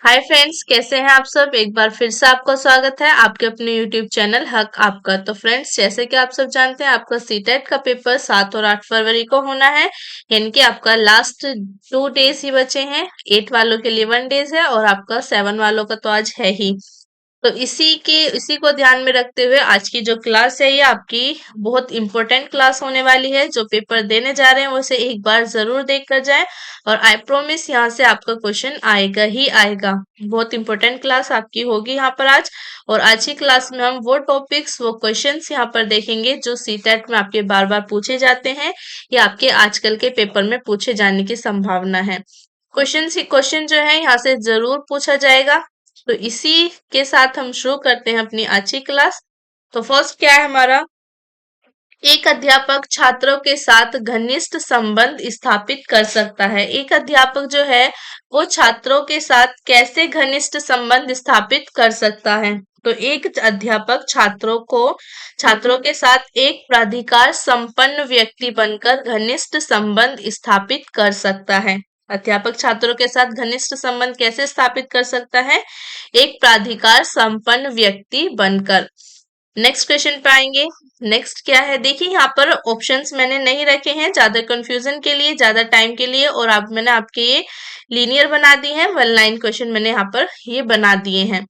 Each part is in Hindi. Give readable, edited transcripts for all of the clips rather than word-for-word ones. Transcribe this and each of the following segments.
हाय फ्रेंड्स, कैसे हैं आप सब। एक बार फिर से आपका स्वागत है आपके अपने यूट्यूब चैनल हक आपका। तो फ्रेंड्स, जैसे कि आप सब जानते हैं, आपका सीटेट का पेपर 7 और 8 फरवरी को होना है। यानी कि आपका लास्ट 2 डेज ही बचे हैं। 8 वालों के लिए 1 डेज है और आपका 7 वालों का तो आज है ही। तो इसी को ध्यान में रखते हुए आज की जो क्लास है ये आपकी बहुत इंपॉर्टेंट क्लास होने वाली है। जो पेपर देने जा रहे हैं उसे एक बार जरूर देख कर जाएं और आई प्रोमिस यहाँ से आपका क्वेश्चन आएगा ही आएगा। बहुत इंपॉर्टेंट क्लास आपकी होगी यहाँ पर आज। और आज की क्लास में हम वो टॉपिक्स वो क्वेश्चंस यहाँ पर देखेंगे जो सीटेट में आपके बार बार पूछे जाते हैं या आपके आजकल के पेपर में पूछे जाने की संभावना है। क्वेश्चन जो है यहाँ से जरूर पूछा जाएगा। तो इसी के साथ हम शुरू करते हैं अपनी आज की क्लास। तो फर्स्ट क्या है हमारा, एक अध्यापक छात्रों के साथ घनिष्ठ संबंध स्थापित कर सकता है। एक अध्यापक जो है वो छात्रों के साथ कैसे घनिष्ठ संबंध स्थापित कर सकता है। तो एक अध्यापक छात्रों के साथ एक प्राधिकार संपन्न व्यक्ति बनकर घनिष्ठ संबंध स्थापित कर सकता है। अध्यापक छात्रों के साथ घनिष्ठ संबंध कैसे स्थापित कर सकता है? एक प्राधिकार संपन्न व्यक्ति बनकर। नेक्स्ट क्वेश्चन पे आएंगे। नेक्स्ट क्या है, देखिए यहाँ पर ऑप्शंस मैंने नहीं रखे हैं ज्यादा कंफ्यूजन के लिए, ज्यादा टाइम के लिए, और आप मैंने आपके ये लीनियर बना दी है। 1 लाइन क्वेश्चन मैंने यहाँ पर ये बना दिए हैं।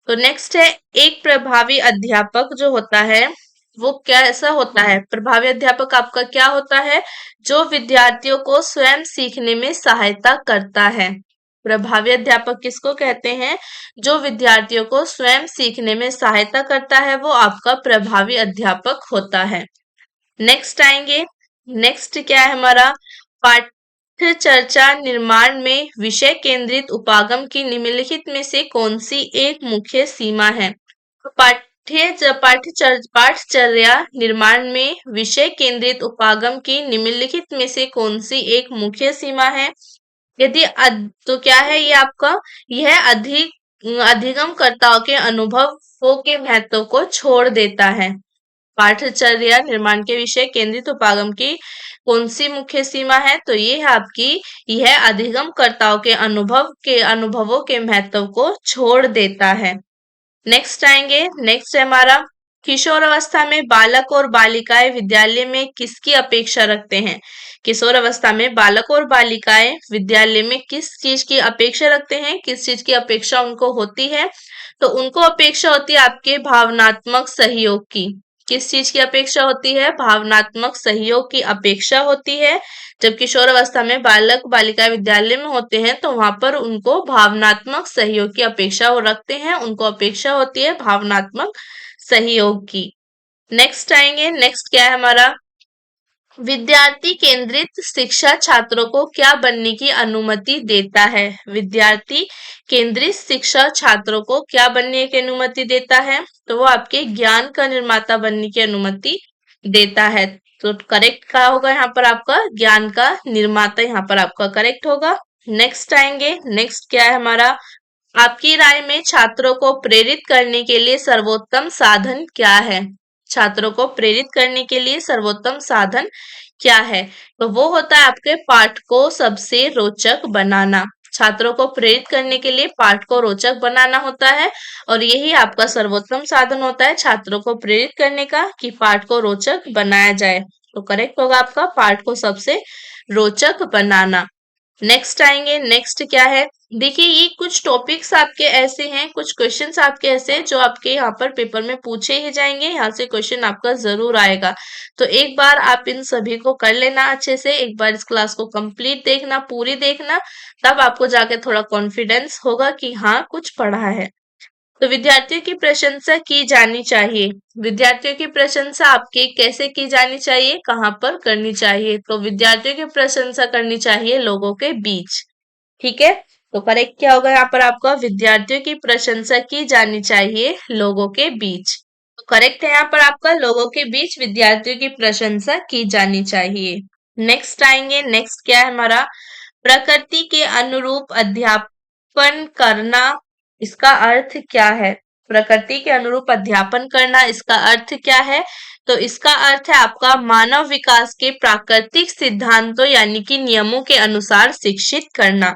तो नेक्स्ट है, एक प्रभावी अध्यापक जो होता है वो कैसा होता है? प्रभावी अध्यापक आपका क्या होता है? जो विद्यार्थियों को स्वयं सीखने में सहायता करता है। प्रभावी अध्यापक किसको कहते हैं? जो विद्यार्थियों को स्वयं सीखने में सहायता करता है वो आपका प्रभावी अध्यापक होता है। नेक्स्ट आएंगे। नेक्स्ट क्या है हमारा, पाठ्य चर्चा निर्माण में विषय केंद्रित उपागम की निम्नलिखित में से कौन सी एक मुख्य सीमा है? तो पाठचर्या निर्माण में विषय केंद्रित उपागम की निम्नलिखित में से कौन सी एक मुख्य सीमा है? तो क्या है ये आपका, यह अधिगमकर्ताओं के अनुभवों के महत्व को छोड़ देता है। पाठचर्या निर्माण के विषय केंद्रित उपागम की कौन सी मुख्य सीमा है? तो ये है आपकी, यह अधिगमकर्ताओं के अनुभवों के महत्व को छोड़ देता है। नेक्स्ट आएंगे। नेक्स्ट है हमारा, किशोर अवस्था में बालक और बालिकाएं विद्यालय में किसकी अपेक्षा रखते हैं? किशोर अवस्था में बालक और बालिकाएं विद्यालय में किस चीज की अपेक्षा रखते हैं? किस चीज की अपेक्षा उनको होती है? तो उनको अपेक्षा होती है आपके भावनात्मक सहयोग की। किस चीज की अपेक्षा होती है? भावनात्मक सहयोग की अपेक्षा होती है। जब किशोर अवस्था में बालक बालिकाएं विद्यालय में होते हैं तो वहां पर उनको भावनात्मक सहयोग की अपेक्षा वो रखते हैं, उनको अपेक्षा होती है भावनात्मक सहयोग की। नेक्स्ट आएंगे। नेक्स्ट क्या है हमारा, विद्यार्थी केंद्रित शिक्षा छात्रों को क्या बनने की अनुमति देता है? विद्यार्थी केंद्रित शिक्षा छात्रों को क्या बनने की अनुमति देता है? तो वो आपके ज्ञान का निर्माता बनने की अनुमति देता है। तो करेक्ट क्या होगा यहाँ पर आपका? ज्ञान का निर्माता यहाँ पर आपका करेक्ट होगा। नेक्स्ट आएंगे। नेक्स्ट क्या है हमारा, आपकी राय में छात्रों को प्रेरित करने के लिए सर्वोत्तम साधन क्या है? छात्रों को प्रेरित करने के लिए सर्वोत्तम साधन क्या है? तो वो होता है आपके पाठ को सबसे रोचक बनाना। छात्रों को प्रेरित करने के लिए पाठ को रोचक बनाना होता है और यही आपका सर्वोत्तम साधन होता है छात्रों को प्रेरित करने का, कि पाठ को रोचक बनाया जाए। तो करेक्ट होगा आपका पाठ को सबसे रोचक बनाना। नेक्स्ट आएंगे। नेक्स्ट क्या है, देखिए ये कुछ टॉपिक्स आपके ऐसे हैं, कुछ क्वेश्चंस आपके ऐसे हैं जो आपके यहाँ पर पेपर में पूछे ही जाएंगे, यहाँ से क्वेश्चन आपका जरूर आएगा। तो एक बार आप इन सभी को कर लेना अच्छे से, एक बार इस क्लास को कंप्लीट देखना, पूरी देखना, तब आपको जाके थोड़ा कॉन्फिडेंस होगा कि हाँ कुछ पढ़ा है। तो विद्यार्थियों की प्रशंसा की जानी चाहिए। विद्यार्थियों की प्रशंसा आपके कैसे की जानी चाहिए, कहाँ पर करनी चाहिए? तो विद्यार्थियों की प्रशंसा करनी चाहिए लोगों के बीच। ठीक है, तो करेक्ट क्या होगा यहाँ पर आपका, विद्यार्थियों की प्रशंसा की जानी चाहिए लोगों के बीच। तो करेक्ट है यहाँ पर आपका, लोगों के बीच विद्यार्थियों की प्रशंसा की जानी चाहिए। नेक्स्ट आएंगे। नेक्स्ट क्या है हमारा, प्रकृति के अनुरूप अध्यापन करना, इसका अर्थ क्या है? प्रकृति के अनुरूप अध्यापन करना, इसका अर्थ क्या है? तो इसका अर्थ है आपका मानव विकास के प्राकृतिक सिद्धांतों यानी कि नियमों के अनुसार शिक्षित करना।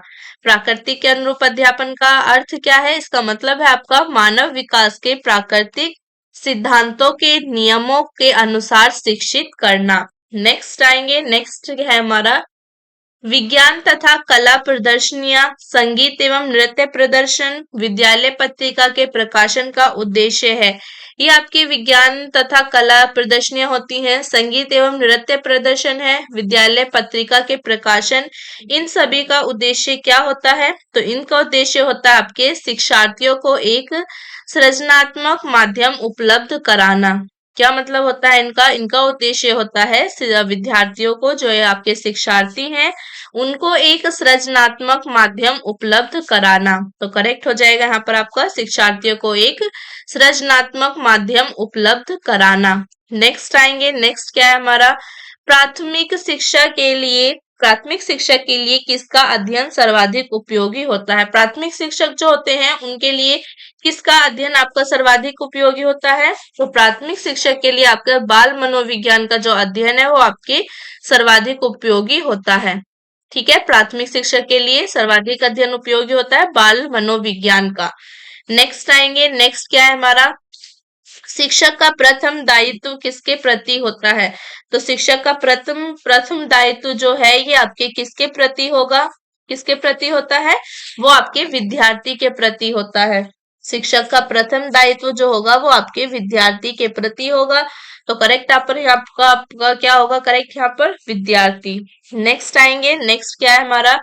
प्राकृतिक के अनुरूप अध्यापन का अर्थ क्या है? इसका मतलब है आपका मानव विकास के प्राकृतिक सिद्धांतों के नियमों के अनुसार शिक्षित करना। नेक्स्ट आएंगे, नेक्स्ट है हमारा विज्ञान तथा कला प्रदर्शनियां, संगीत एवं नृत्य प्रदर्शन विद्यालय पत्रिका के प्रकाशन का उद्देश्य है। ये आपकी विज्ञान तथा कला प्रदर्शनियां होती हैं, संगीत एवं नृत्य प्रदर्शन है, विद्यालय पत्रिका के प्रकाशन। इन सभी का उद्देश्य क्या होता है? तो इनका उद्देश्य होता है आपके शिक्षार्थियों को एक सृजनात्मक माध्यम उपलब्ध कराना। क्या मतलब होता है इनका? इनका उद्देश्य होता है विद्यार्थियों को, जो आपके शिक्षार्थी हैं, उनको एक सृजनात्मक माध्यम उपलब्ध कराना। तो करेक्ट हो जाएगा यहाँ पर आपका शिक्षार्थियों को एक सृजनात्मक माध्यम उपलब्ध कराना। नेक्स्ट आएंगे, नेक्स्ट क्या है हमारा प्राथमिक शिक्षा के लिए किसका अध्ययन सर्वाधिक उपयोगी होता है? प्राथमिक शिक्षक जो होते हैं उनके लिए किसका अध्ययन आपका सर्वाधिक उपयोगी होता है? तो प्राथमिक शिक्षक के लिए आपका बाल मनोविज्ञान का जो अध्ययन है वो आपके सर्वाधिक उपयोगी होता है। ठीक है, प्राथमिक शिक्षक के लिए सर्वाधिक अध्ययन उपयोगी होता है बाल मनोविज्ञान का। नेक्स्ट आएंगे, नेक्स्ट क्या है हमारा शिक्षक का प्रथम दायित्व किसके प्रति होता है? तो शिक्षक का प्रथम दायित्व जो है ये आपके किसके प्रति होगा? किसके प्रति होता है? वो आपके विद्यार्थी के प्रति होता है। शिक्षक का प्रथम दायित्व जो होगा वो आपके विद्यार्थी के प्रति होगा। तो करेक्ट आपका क्या होगा? करेक्ट यहाँ पर विद्यार्थी। नेक्स्ट आएंगे, नेक्स्ट क्या है हमारा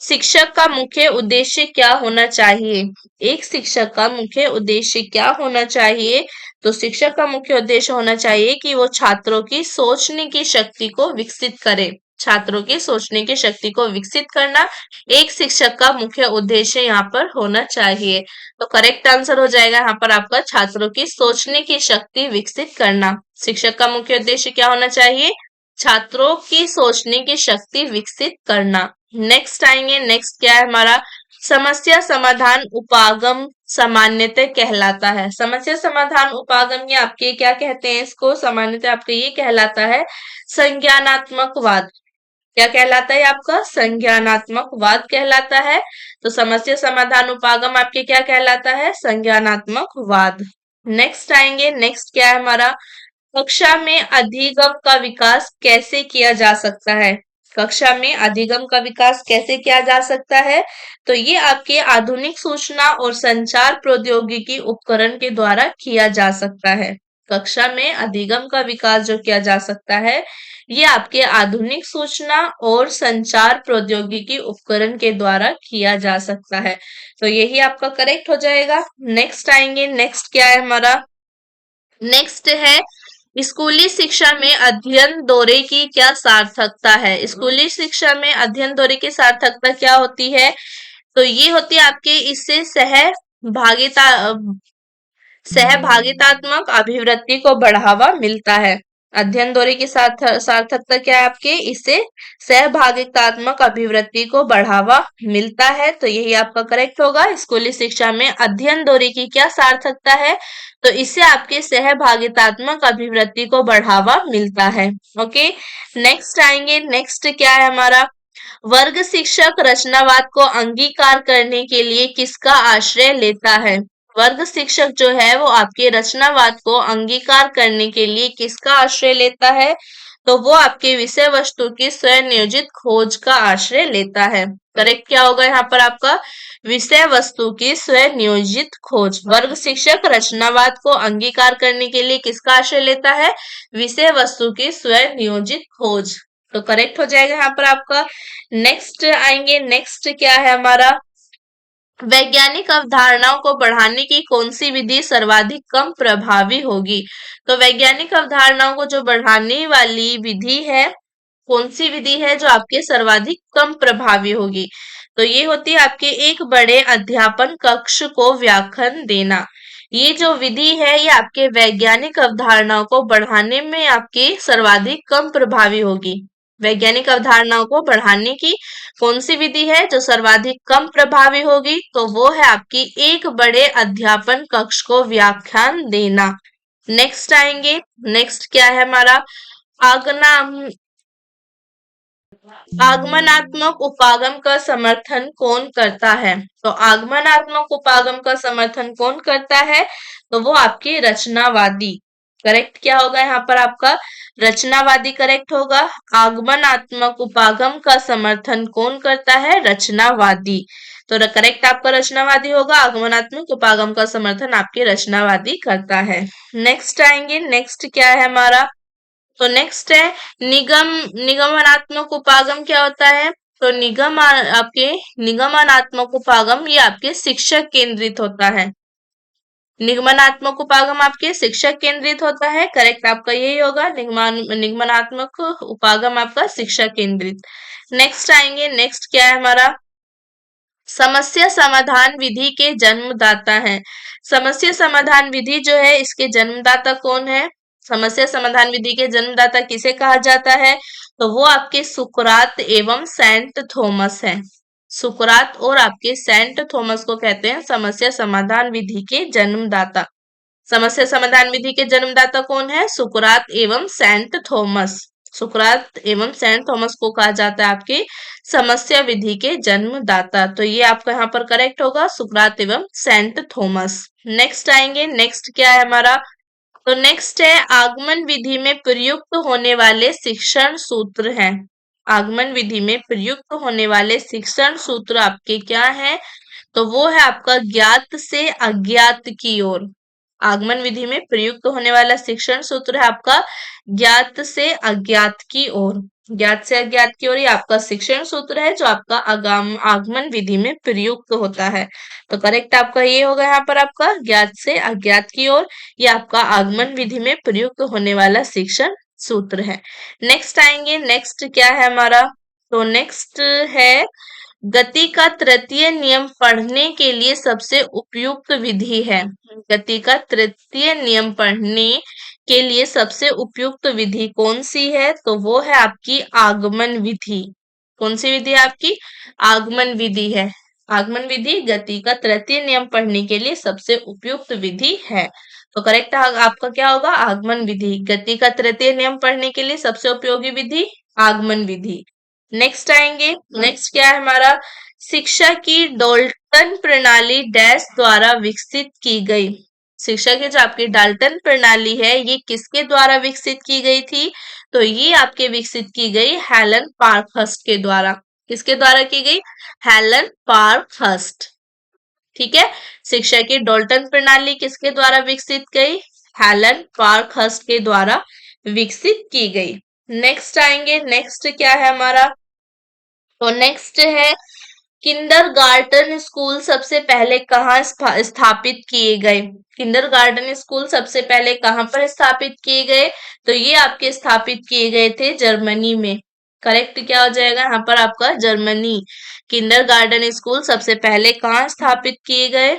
शिक्षक का मुख्य उद्देश्य क्या होना चाहिए? एक शिक्षक का मुख्य उद्देश्य क्या होना चाहिए? तो शिक्षक का मुख्य उद्देश्य होना चाहिए कि वो छात्रों की सोचने की शक्ति को विकसित करे। छात्रों की सोचने की शक्ति को विकसित करना एक शिक्षक का मुख्य उद्देश्य यहाँ पर होना चाहिए। तो करेक्ट आंसर हो जाएगा यहाँ पर आपका छात्रों की सोचने की शक्ति विकसित करना। शिक्षक का मुख्य उद्देश्य क्या होना चाहिए? छात्रों की सोचने की शक्ति विकसित करना। नेक्स्ट आएंगे, नेक्स्ट क्या है हमारा समस्या समाधान उपागम सामान्यतः कहलाता है। समस्या समाधान उपागम ये आपके क्या कहते हैं? इसको सामान्यतः आपके ये कहलाता है संज्ञानात्मकवाद। क्या कहलाता है आपका? संज्ञानात्मकवाद कहलाता है। तो समस्या समाधान उपागम आपके क्या कहलाता है? संज्ञानात्मकवाद। नेक्स्ट आएंगे, नेक्स्ट क्या है हमारा कक्षा में अधिगम का विकास कैसे किया जा सकता है? कक्षा में अधिगम का विकास कैसे किया जा सकता है? तो ये आपके आधुनिक सूचना और संचार प्रौद्योगिकी उपकरण के द्वारा किया जा सकता है। कक्षा में अधिगम का विकास जो किया जा सकता है ये आपके आधुनिक सूचना और संचार प्रौद्योगिकी उपकरण के द्वारा किया जा सकता है। तो यही आपका करेक्ट हो जाएगा। नेक्स्ट आएंगे, नेक्स्ट क्या है हमारा नेक्स्ट है स्कूली शिक्षा में अध्ययन दौरे की क्या सार्थकता है? स्कूली शिक्षा में अध्ययन दौरे की सार्थकता क्या होती है? तो ये होती है आपके इससे सहभागितात्मक अभिवृत्ति को बढ़ावा मिलता है। अध्ययन दौरे की सार्थकता क्या है आपके? इससे सहभागितात्मक अभिवृत्ति को बढ़ावा मिलता है। तो यही आपका करेक्ट होगा। स्कूली शिक्षा में अध्ययन दौरे की क्या सार्थकता है? तो इससे आपके सहभागितात्मक अभिवृत्ति को बढ़ावा मिलता है। ओके, नेक्स्ट आएंगे, नेक्स्ट क्या है हमारा वर्ग शिक्षक रचनावाद को अंगीकार करने के लिए किसका आश्रय लेता है? वर्ग शिक्षक जो है वो आपके रचनावाद को अंगीकार करने के लिए किसका आश्रय लेता है? तो वो आपके विषय वस्तु की स्वनियोजित खोज का आश्रय लेता है। करेक्ट क्या होगा यहाँ पर आपका विषय वस्तु की स्वनियोजित खोज। वर्ग शिक्षक रचनावाद को अंगीकार करने के लिए किसका आश्रय लेता है? विषय वस्तु की स्वनियोजित खोज। तो करेक्ट हो जाएगा यहाँ पर आपका। नेक्स्ट आएंगे, नेक्स्ट क्या है हमारा वैज्ञानिक अवधारणाओं को बढ़ाने की कौन सी विधि सर्वाधिक कम प्रभावी होगी? तो वैज्ञानिक अवधारणाओं को जो बढ़ाने वाली विधि है कौन सी विधि है जो आपके सर्वाधिक कम प्रभावी होगी? तो ये होती है आपके एक बड़े अध्यापन कक्ष को व्याख्यान देना। ये जो विधि है ये आपके वैज्ञानिक अवधारणाओं को बढ़ाने में आपकी सर्वाधिक कम प्रभावी होगी। वैज्ञानिक अवधारणाओं को बढ़ाने की कौन सी विधि है जो सर्वाधिक कम प्रभावी होगी? तो वो है आपकी एक बड़े अध्यापन कक्ष को व्याख्यान देना। नेक्स्ट आएंगे, नेक्स्ट क्या है हमारा आगमनात्मक उपागम का समर्थन कौन करता है? तो आगमनात्मक उपागम का समर्थन कौन करता है? तो वो आपके रचनावादी। करेक्ट क्या होगा यहाँ पर आपका? रचनावादी करेक्ट होगा। आगमनात्मक उपागम का समर्थन कौन करता है? रचनावादी। तो करेक्ट आपका रचनावादी होगा। आगमनात्मक उपागम का समर्थन आपके रचनावादी करता है। नेक्स्ट आएंगे, नेक्स्ट क्या है हमारा? तो नेक्स्ट है निगम निगमनात्मक उपागम क्या होता है? तो आपके निगमनात्मक उपागम ये आपके शिक्षक केंद्रित होता है। निगमनात्मक उपागम आपके शिक्षक केंद्रित होता है। करेक्ट आपका यही होगा। निगमनात्मक उपागम आपका शिक्षक केंद्रित। नेक्स्ट आएंगे, नेक्स्ट क्या है हमारा? समस्या समाधान विधि के जन्मदाता हैं। समस्या समाधान विधि जो है इसके जन्मदाता कौन है? समस्या समाधान विधि के जन्मदाता किसे कहा जाता है? तो वो आपके सुकरात एवं सेंट थॉमस हैं। सुकरात और आपके सेंट थॉमस को कहते हैं समस्या समाधान विधि के जन्मदाता। समस्या समाधान विधि के जन्मदाता कौन है? सुकरात एवं सेंट थॉमस। सुकरात एवं सेंट थॉमस को कहा जाता है आपके समस्या विधि के जन्मदाता। तो ये आपका यहाँ पर करेक्ट होगा, सुकरात एवं सेंट थॉमस। नेक्स्ट आएंगे, नेक्स्ट क्या है हमारा? तो नेक्स्ट है आगमन विधि में प्रयुक्त होने वाले शिक्षण सूत्र हैं। आगमन विधि में प्रयुक्त होने वाले शिक्षण सूत्र आपके क्या हैं? तो वो है आपका ज्ञात से अज्ञात की ओर। आगमन विधि में प्रयुक्त होने वाला शिक्षण सूत्र है आपका ज्ञात से अज्ञात की ओर। ज्ञात से अज्ञात की ओर ये आपका शिक्षण सूत्र है जो आपका आगमन विधि में प्रयुक्त होता है। तो करेक्ट आपका ये होगा यहाँ पर आपका ज्ञात से अज्ञात की ओर, ये आपका आगमन विधि में प्रयुक्त होने वाला शिक्षण सूत्र है। नेक्स्ट आएंगे, नेक्स्ट क्या है हमारा? तो नेक्स्ट है गति का तृतीय नियम पढ़ने के लिए सबसे उपयुक्त विधि है। गति का तृतीय नियम पढ़ने के लिए सबसे उपयुक्त विधि कौन सी है? तो वो है आपकी आगमन विधि। कौन सी विधि है आपकी? आगमन विधि है। आगमन विधि गति का तृतीय नियम पढ़ने के लिए सबसे उपयुक्त विधि है। तो करेक्ट आपका क्या होगा? आगमन विधि। गति का तृतीय नियम पढ़ने के लिए सबसे उपयोगी विधि आगमन विधि। नेक्स्ट आएंगे, नेक्स्ट क्या है हमारा? शिक्षा की डाल्टन प्रणाली डैश द्वारा विकसित की गई। शिक्षा की जो आपकी डाल्टन प्रणाली है ये किसके द्वारा विकसित की गई थी? तो ये आपके विकसित की गई हेलन पार्कहर्स्ट के द्वारा। किसके द्वारा की गई? Helen Parkhurst. ठीक है, शिक्षा की डाल्टन प्रणाली किसके द्वारा विकसित गई? हेलन पार्कहर्स्ट के द्वारा विकसित की गई। नेक्स्ट आएंगे, नेक्स्ट क्या है हमारा? तो नेक्स्ट है किंडरगार्टन स्कूल सबसे पहले कहाँ स्थापित किए गए? किंडरगार्टन स्कूल सबसे पहले कहाँ पर स्थापित किए गए? तो ये आपके स्थापित किए गए थे जर्मनी में। करेक्ट क्या हो जाएगा यहाँ पर आपका? जर्मनी। किंडरगार्टन स्कूल सबसे पहले कहाँ स्थापित किए गए?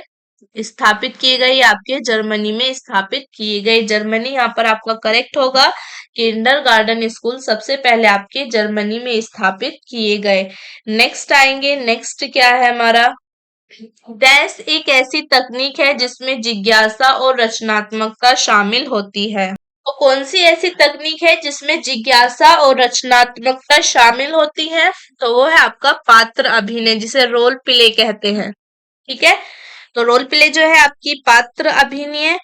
स्थापित किए गए आपके जर्मनी में स्थापित किए गए। जर्मनी यहाँ पर आपका करेक्ट होगा। किंडरगार्टन स्कूल सबसे पहले आपके जर्मनी में स्थापित किए गए। नेक्स्ट आएंगे, नेक्स्ट क्या है हमारा? डैश एक ऐसी तकनीक है जिसमें जिज्ञासा और रचनात्मकता शामिल होती है। तो कौन सी ऐसी तकनीक है जिसमें जिज्ञासा और रचनात्मकता शामिल होती है? तो वो है आपका पात्र अभिनय, जिसे रोल प्ले कहते हैं। ठीक है, तो रोल प्ले जो है आपकी पात्र अभिनय।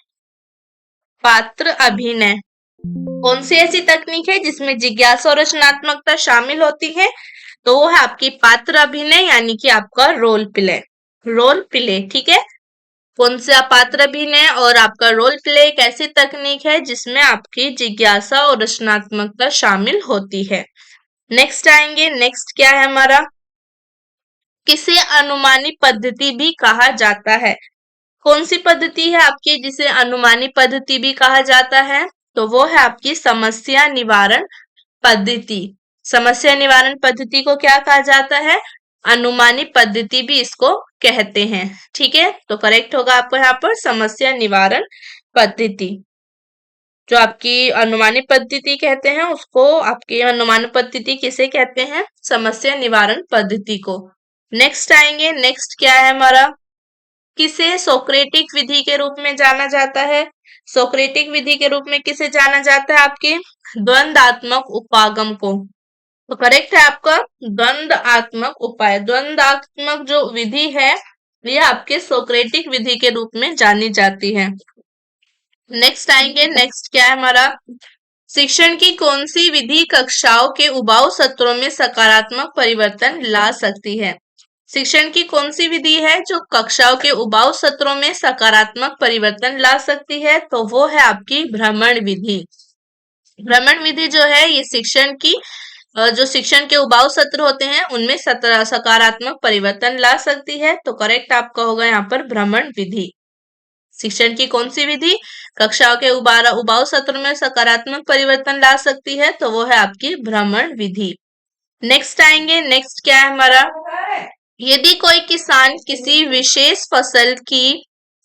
पात्र अभिनय कौन सी ऐसी तकनीक है जिसमें जिज्ञासा और रचनात्मकता शामिल होती है? तो वो है आपकी पात्र अभिनय यानी कि आपका रोल प्ले। रोल प्ले, ठीक है। कौन सा पात्र अभिनय और आपका रोल प्ले एक ऐसी तकनीक है जिसमें आपकी जिज्ञासा और रचनात्मकता शामिल होती है। नेक्स्ट आएंगे, नेक्स्ट क्या है हमारा? किसे अनुमानी पद्धति भी कहा जाता है? कौन सी पद्धति है आपकी जिसे अनुमानी पद्धति भी कहा जाता है? तो वो है आपकी समस्या निवारण पद्धति। समस्या निवारण पद्धति को क्या कहा जाता है? अनुमानी पद्धति भी इसको कहते हैं। ठीक है, तो करेक्ट होगा आपको यहाँ पर समस्या निवारण पद्धति। जो आपकी अनुमानी पद्धति कहते हैं उसको आपकी अनुमानी पद्धति किसे कहते हैं? समस्या निवारण पद्धति को। नेक्स्ट आएंगे, नेक्स्ट क्या है हमारा? किसे सोक्रेटिक विधि के रूप में जाना जाता है? सोक्रेटिक विधि के रूप में किसे जाना जाता है? आपके द्वंद्वात्मक उपागम को। तो करेक्ट है आपका द्वंद्वात्मक उपाय। द्वंद्वात्मक जो विधि है यह आपके सोक्रेटिक विधि के रूप में जानी जाती है। नेक्स्ट आएंगे, नेक्स्ट क्या है हमारा, शिक्षण की कौन सी विधि कक्षाओं के उबाऊ सत्रों में सकारात्मक परिवर्तन ला सकती है? शिक्षण की कौन सी विधि है जो कक्षाओं के उबाऊ सत्रों में सकारात्मक परिवर्तन ला सकती है? तो वो है आपकी भ्रमण विधि। भ्रमण विधि जो है ये शिक्षण की जो शिक्षण के उबाऊ सत्र होते हैं उनमें सकारात्मक परिवर्तन ला सकती है। तो करेक्ट आपका होगा यहाँ पर भ्रमण विधि। शिक्षण की कौन सी विधि कक्षाओं के उबाऊ सत्र में सकारात्मक परिवर्तन ला सकती है? तो वो है आपकी भ्रमण विधि। नेक्स्ट आएंगे, नेक्स्ट क्या है हमारा, यदि कोई किसान किसी विशेष फसल की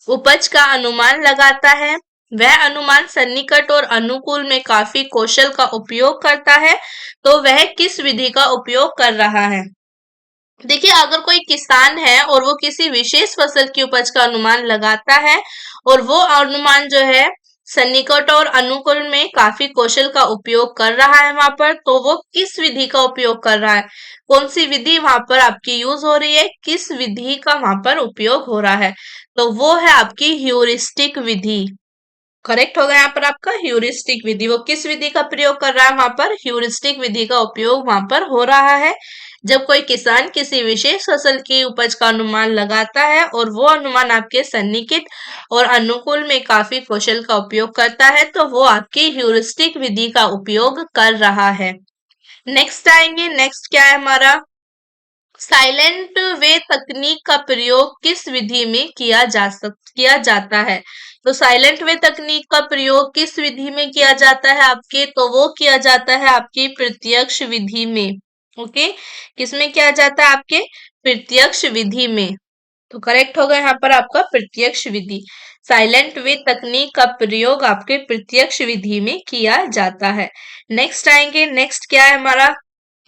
उपज का अनुमान लगाता है, वह अनुमान सन्निकट और अनुकूल में काफी कौशल का उपयोग करता है, तो वह किस विधि का उपयोग कर रहा है? देखिए, अगर कोई किसान है और वो किसी विशेष फसल की उपज का अनुमान लगाता है और वो अनुमान जो है सन्निकट और अनुकूल में काफी कौशल का उपयोग कर रहा है वहां पर, तो वो किस विधि का उपयोग कर रहा है? कौन सी विधि वहां पर आपकी यूज हो रही है, किस विधि का वहां पर उपयोग हो रहा है? तो वो है आपकी ह्यूरिस्टिक विधि। करेक्ट होगा यहाँ पर आपका ह्यूरिस्टिक विधि। वो किस विधि का प्रयोग कर रहा है वहां पर? ह्यूरिस्टिक विधि का उपयोग वहां पर हो रहा है। जब कोई किसान किसी विशेष फसल की उपज का अनुमान लगाता है और वो अनुमान आपके सन्निकट और अनुकूल में काफी कौशल का उपयोग करता है, तो वो आपकी ह्यूरिस्टिक विधि का उपयोग कर रहा है। नेक्स्ट आएंगे, नेक्स्ट क्या है हमारा, साइलेंट वे तकनीक का प्रयोग किस विधि में किया जाता है? तो साइलेंट वे तकनीक का प्रयोग किस विधि में किया जाता है आपके? तो वो किया जाता है आपकी प्रत्यक्ष विधि में। ओके, किसमें किया जाता है आपके? प्रत्यक्ष विधि में। तो करेक्ट होगा यहाँ पर आपका प्रत्यक्ष विधि। साइलेंट वे तकनीक का प्रयोग आपके प्रत्यक्ष विधि में किया जाता है। नेक्स्ट आएंगे, नेक्स्ट क्या है हमारा,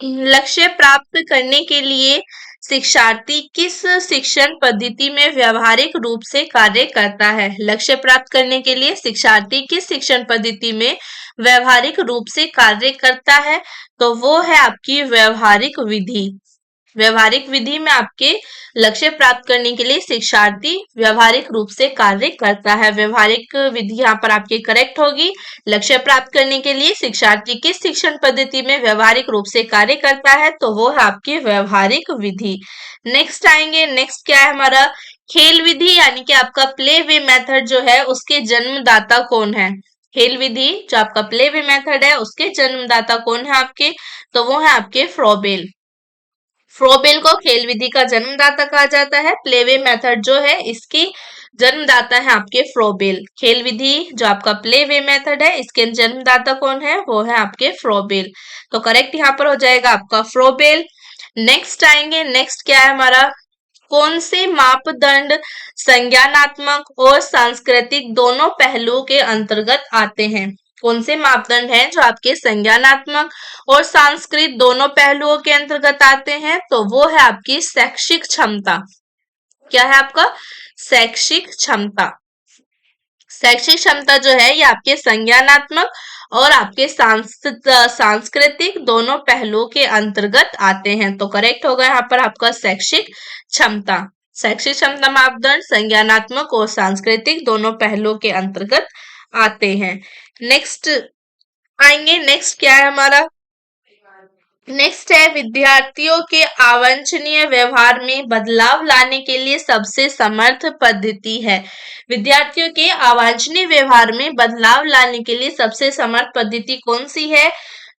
लक्ष्य प्राप्त करने के लिए शिक्षार्थी किस शिक्षण पद्धति में व्यावहारिक रूप से कार्य करता है? लक्ष्य प्राप्त करने के लिए शिक्षार्थी किस शिक्षण पद्धति में व्यावहारिक रूप से कार्य करता है? तो वो है आपकी व्यावहारिक विधि। व्यवहारिक विधि में आपके लक्ष्य प्राप्त करने के लिए शिक्षार्थी व्यावहारिक रूप से कार्य करता है। व्यवहारिक विधि यहाँ पर आपकी करेक्ट होगी। लक्ष्य प्राप्त करने के लिए शिक्षार्थी किस शिक्षण पद्धति में व्यावहारिक रूप से कार्य करता है? तो वो है आपकी व्यवहारिक विधि। नेक्स्ट आएंगे, नेक्स्ट क्या है हमारा, खेल विधि यानी कि आपका प्ले वे मेथड जो है उसके जन्मदाता कौन है? खेल विधि जो आपका प्ले वे मेथड है उसके जन्मदाता कौन है आपके? तो वो है आपके फ्रोबेल। फ्रोबेल को खेल विधि का जन्मदाता कहा जाता है। प्लेवे मेथड जो है इसकी जन्मदाता है आपके फ्रोबेल। खेल विधि जो आपका प्लेवे मेथड है इसके जन्मदाता कौन है? वो है आपके फ्रोबेल। तो करेक्ट यहाँ पर हो जाएगा आपका फ्रोबेल। नेक्स्ट आएंगे, नेक्स्ट क्या है हमारा, कौन से मापदंड संज्ञानात्मक और सांस्कृतिक दोनों पहलुओं के अंतर्गत आते हैं? कौन से मापदंड हैं जो आपके संज्ञानात्मक और सांस्कृतिक दोनों पहलुओं के अंतर्गत आते हैं? तो वो है आपकी शैक्षिक क्षमता। क्या है आपका? शैक्षिक क्षमता। शैक्षिक क्षमता जो है ये आपके संज्ञानात्मक और आपके सांस्कृतिक दोनों पहलुओं के अंतर्गत आते हैं। तो करेक्ट होगा यहाँ पर आपका शैक्षिक क्षमता। शैक्षिक क्षमता मापदंड संज्ञानात्मक और सांस्कृतिक दोनों पहलुओं के अंतर्गत आते हैं। नेक्स्ट आएंगे, नेक्स्ट क्या है हमारा, नेक्स्ट है विद्यार्थियों के अवांछनीय व्यवहार में बदलाव लाने के लिए सबसे समर्थ पद्धति है। विद्यार्थियों के अवांछनीय व्यवहार में बदलाव लाने के लिए सबसे समर्थ पद्धति कौन सी है?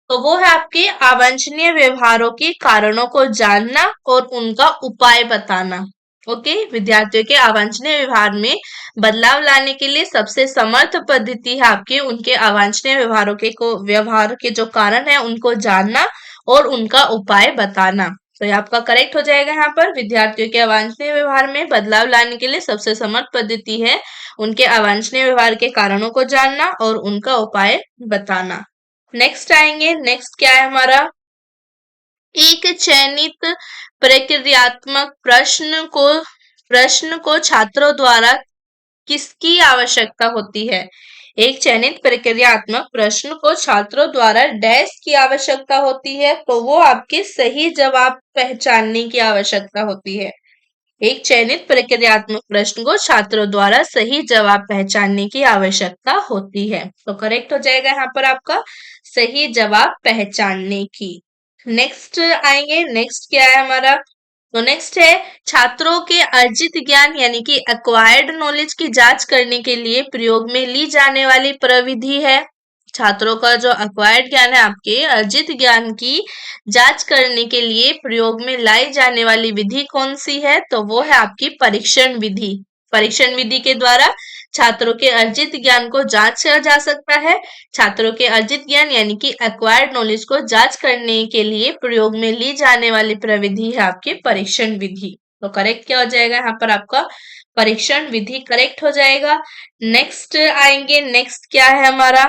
तो वो है आपके अवांछनीय व्यवहारों के कारणों को जानना और उनका उपाय बताना। ओके, विद्यार्थियों के अवांछनीय व्यवहार में बदलाव लाने के लिए सबसे समर्थ पद्धति है आपके उनके अवांछनीय व्यवहार के जो कारण है उनको जानना और उनका उपाय बताना। तो ये आपका करेक्ट हो जाएगा यहाँ पर। विद्यार्थियों के अवांछनीय व्यवहार में बदलाव लाने के लिए सबसे समर्थ पद्धति है उनके अवांछनीय व्यवहार के कारणों को जानना और उनका उपाय बताना। नेक्स्ट आएंगे, नेक्स्ट क्या है हमारा, एक चयनित प्रक्रियात्मक प्रश्न को छात्रों द्वारा किसकी आवश्यकता होती है? एक चयनित प्रक्रियात्मक प्रश्न को छात्रों द्वारा डैश की आवश्यकता होती है, तो वो आपके सही जवाब पहचानने की आवश्यकता होती है। एक चयनित प्रक्रियात्मक प्रश्न को छात्रों द्वारा सही जवाब पहचानने की आवश्यकता होती है। तो करेक्ट हो जाएगा यहाँ पर आपका सही जवाब पहचानने की। नेक्स्ट आएंगे, नेक्स्ट क्या है हमारा, तो नेक्स्ट है छात्रों के अर्जित ज्ञान यानी कि एक्वायर्ड नॉलेज की जांच करने के लिए प्रयोग में ली जाने वाली प्रविधि है। छात्रों का जो एक्वायर्ड ज्ञान है, आपके अर्जित ज्ञान की जांच करने के लिए प्रयोग में लाई जाने वाली विधि कौन सी है, तो वो है आपकी परीक्षण विधि। परीक्षण विधि के द्वारा छात्रों के अर्जित ज्ञान को जांच किया जा सकता है। छात्रों के अर्जित ज्ञान यानी कि एक्वायर्ड नॉलेज को जांच करने के लिए प्रयोग में ली जाने वाली प्रविधि है आपके परीक्षण विधि। तो करेक्ट क्या हो जाएगा यहाँ पर आपका परीक्षण विधि करेक्ट हो जाएगा। नेक्स्ट आएंगे, नेक्स्ट क्या है हमारा,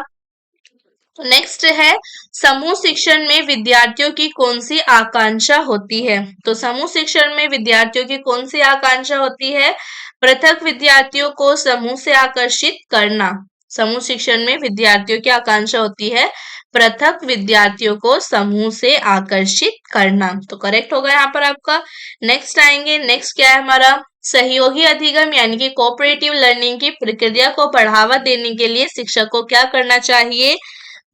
तो नेक्स्ट है समूह शिक्षण में विद्यार्थियों की कौन सी आकांक्षा होती है। तो समूह शिक्षण में विद्यार्थियों की कौन सी आकांक्षा होती है, पृथक विद्यार्थियों को समूह से आकर्षित करना। समूह शिक्षण में विद्यार्थियों की आकांक्षा होती है पृथक विद्यार्थियों को समूह से आकर्षित करना। तो करेक्ट होगा यहाँ पर आपका। नेक्स्ट आएंगे, नेक्स्ट क्या है हमारा, सहयोगी अधिगम यानी कि कोऑपरेटिव लर्निंग की प्रक्रिया को बढ़ावा देने के लिए शिक्षक को क्या करना चाहिए।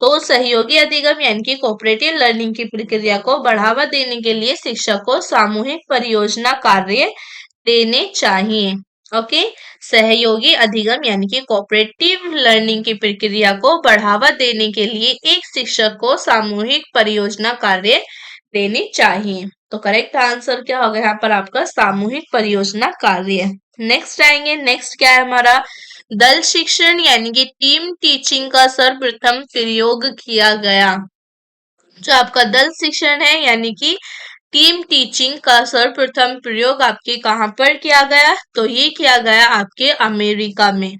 तो सहयोगी अधिगम यानी कि कोऑपरेटिव लर्निंग की प्रक्रिया को बढ़ावा देने के लिए शिक्षक को सामूहिक परियोजना कार्य देने चाहिए। ओके, सहयोगी अधिगम यानी कि कोऑपरेटिव लर्निंग की प्रक्रिया को बढ़ावा देने के लिए एक शिक्षक को सामूहिक परियोजना कार्य देने चाहिए। तो करेक्ट आंसर क्या होगा यहाँ पर आपका सामूहिक परियोजना कार्य। नेक्स्ट आएंगे, नेक्स्ट क्या है हमारा, दल शिक्षण यानी कि टीम टीचिंग का सर्वप्रथम प्रयोग किया गया। जो आपका दल शिक्षण है यानी कि टीम टीचिंग का सर्वप्रथम प्रयोग आपके कहाँ पर किया गया, तो ये किया गया आपके अमेरिका में।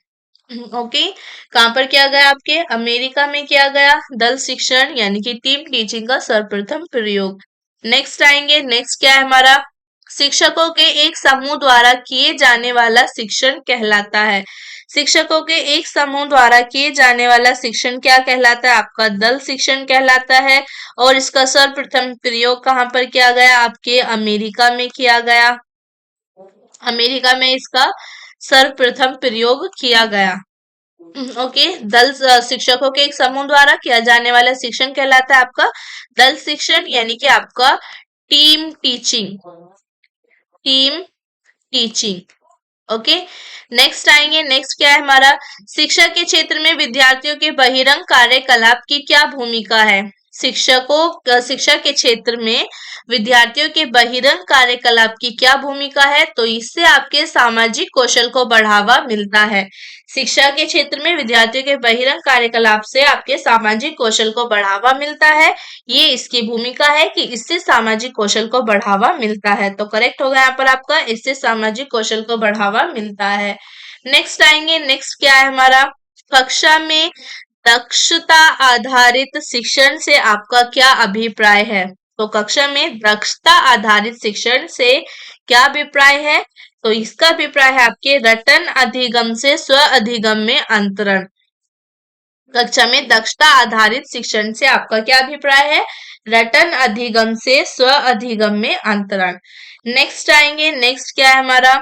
ओके, कहाँ पर किया गया, आपके अमेरिका में किया गया दल शिक्षण यानी कि टीम टीचिंग का सर्वप्रथम प्रयोग। नेक्स्ट आएंगे, नेक्स्ट क्या है हमारा, शिक्षकों के एक समूह द्वारा किए जाने वाला शिक्षण कहलाता है। शिक्षकों के एक समूह द्वारा किए जाने वाला शिक्षण क्या कहलाता है, आपका दल शिक्षण कहलाता है। और इसका सर्वप्रथम प्रयोग कहाँ पर किया गया, आपके अमेरिका में किया गया। अमेरिका में इसका सर्वप्रथम प्रयोग किया गया। ओके, दल शिक्षकों के एक समूह द्वारा किया जाने वाला शिक्षण कहलाता है आपका दल शिक्षण यानी कि आपका team teaching. Team teaching. Okay, next आएंगे, नेक्स्ट क्या है हमारा, शिक्षा के क्षेत्र में विद्यार्थियों के बहिरंग कार्यकलाप की क्या भूमिका है। शिक्षा के क्षेत्र में विद्यार्थियों के बहिरंग कार्यकलाप की क्या भूमिका है, तो इससे आपके सामाजिक कौशल को बढ़ावा मिलता है। शिक्षा के क्षेत्र में विद्यार्थियों के बहिरंग कार्यकलाप से आपके सामाजिक कौशल को बढ़ावा मिलता है। ये इसकी भूमिका है कि इससे सामाजिक कौशल को बढ़ावा मिलता है। तो करेक्ट होगा यहाँ पर आपका इससे सामाजिक कौशल को बढ़ावा मिलता है। नेक्स्ट आएंगे, नेक्स्ट क्या है हमारा, कक्षा में दक्षता आधारित शिक्षण से आपका क्या अभिप्राय है। तो कक्षा में दक्षता आधारित शिक्षण से क्या अभिप्राय है, तो इसका अभिप्राय है आपके रटन अधिगम से स्व अधिगम में अंतरण। कक्षा में दक्षता आधारित शिक्षण से आपका क्या अभिप्राय है, रटन अधिगम से स्व अधिगम में अंतरण। नेक्स्ट आएंगे, नेक्स्ट क्या है हमारा,